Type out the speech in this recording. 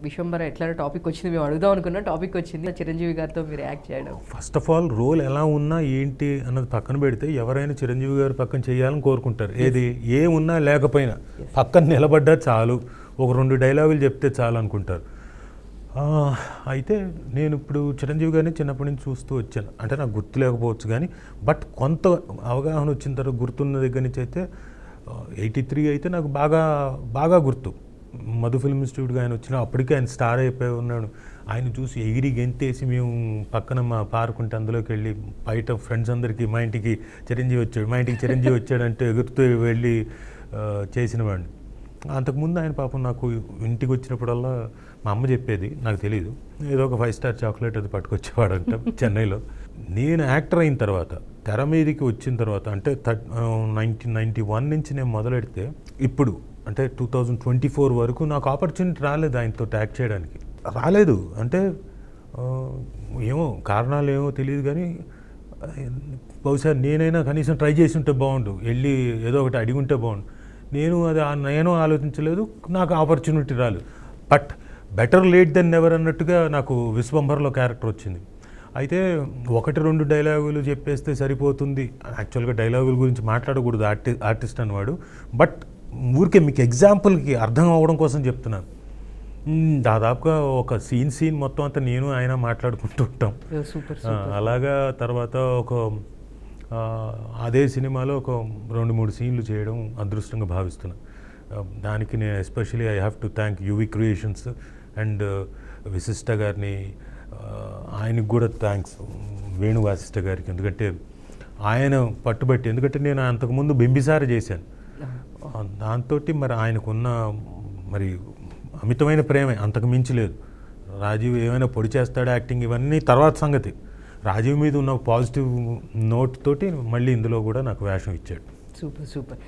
విశ్వంబర ఎట్లా టాపిక్ వచ్చింది మేము అడుగుదాం అనుకున్న టాపిక్ వచ్చింది చిరంజీవి గారితో మీరు యాక్ట్ చేయడం. ఫస్ట్ ఆఫ్ ఆల్ రోల్ ఎలా ఉన్నా ఏంటి అన్నది పక్కన పెడితే ఎవరైనా చిరంజీవి గారు పక్కన చేయాలని కోరుకుంటారు. ఏది ఏమున్నా లేకపోయినా పక్కన నిలబడ్డా చాలు, ఒక 2 డైలాగులు చెప్తే చాలు అనుకుంటారు. అయితే నేను ఇప్పుడు చిరంజీవి గారిని చిన్నప్పటి నుంచి చూస్తూ వచ్చాను. అంటే నాకు గుర్తు లేకపోవచ్చు కానీ బట్ కొంత అవగాహన వచ్చిన తర్వాత గుర్తున్న దగ్గర నుంచి అయితే 83 అయితే నాకు బాగా గుర్తు. మధు ఫిల్మ్ ఇన్స్టిట్యూట్గా ఆయన వచ్చిన అప్పటికే ఆయన స్టార్ అయిపోయి ఉన్నాడు. ఆయన చూసి ఎగిరి గెంతేసి మేము పక్కన మా పార్క్ ఉంటే అందులోకి వెళ్ళి బయట ఫ్రెండ్స్ అందరికీ మా ఇంటికి చిరంజీవి వచ్చాడంటే ఎగురుతూ వెళ్ళి చేసిన వాడిని. అంతకుముందు ఆయన పాపం నాకు ఇంటికి వచ్చినప్పుడల్లా మా అమ్మ చెప్పేది, నాకు తెలియదు, ఏదో ఒక 5 స్టార్ చాక్లెట్ అది పట్టుకొచ్చేవాడంట చెన్నైలో. నేను యాక్టర్ అయిన తర్వాత తెర మీదకి వచ్చిన తర్వాత అంటే 1991 నుంచి నేను మొదలెడితే ఇప్పుడు అంటే 2024 వరకు నాకు ఆపర్చునిటీ రాలేదు ఆయనతో యాక్ట్ చేయడానికి. రాలేదు అంటే ఏమో కారణాలు ఏమో తెలియదు కానీ బహుశా నేనైనా కనీసం ట్రై చేసి ఉంటే బాగుండు, వెళ్ళి ఏదో ఒకటి అడిగి ఉంటే బాగుండు. నేను ఆలోచించలేదు, నాకు ఆపర్చునిటీ రాలేదు. But better late than never అన్నట్టుగా నాకు విశ్వంభర్లో క్యారెక్టర్ వచ్చింది. అయితే 1-2 డైలాగులు చెప్పేస్తే సరిపోతుంది. యాక్చువల్గా డైలాగుల గురించి మాట్లాడకూడదు ఆర్టిస్ట్ అన్నవాడు. బట్ ఊరికే మీకు ఎగ్జాంపుల్కి అర్థం అవ్వడం కోసం చెప్తున్నాను. దాదాపుగా ఒక సీన్ మొత్తం అంతా నేను ఆయన మాట్లాడుకుంటూ ఉంటాం. అలాగా తర్వాత అదే సినిమాలో ఒక 2-3 సీన్లు చేయడం అదృష్టంగా భావిస్తున్నాను. దానికి నేను especially I have to thank UV creations and విశిష్ట గారిని. ఆయనకు కూడా థ్యాంక్స్, వేణు వాసిష్ట గారికి. ఎందుకంటే ఆయన పట్టుబట్టి, ఎందుకంటే నేను అంతకుముందు బింబిసార చేశాను. దాంతో మరి ఆయనకున్న మరి అమితమైన ప్రేమే, అంతకు మించి లేదు. రాజీవ్ ఏమైనా పొడి చేస్తాడు యాక్టింగ్ ఇవన్నీ తర్వాత సంగతి. రాజీవ్ మీద ఉన్న పాజిటివ్ నోట్ తోటి మళ్ళీ ఇందులో కూడా నాకు వేషం ఇచ్చాడు. సూపర్.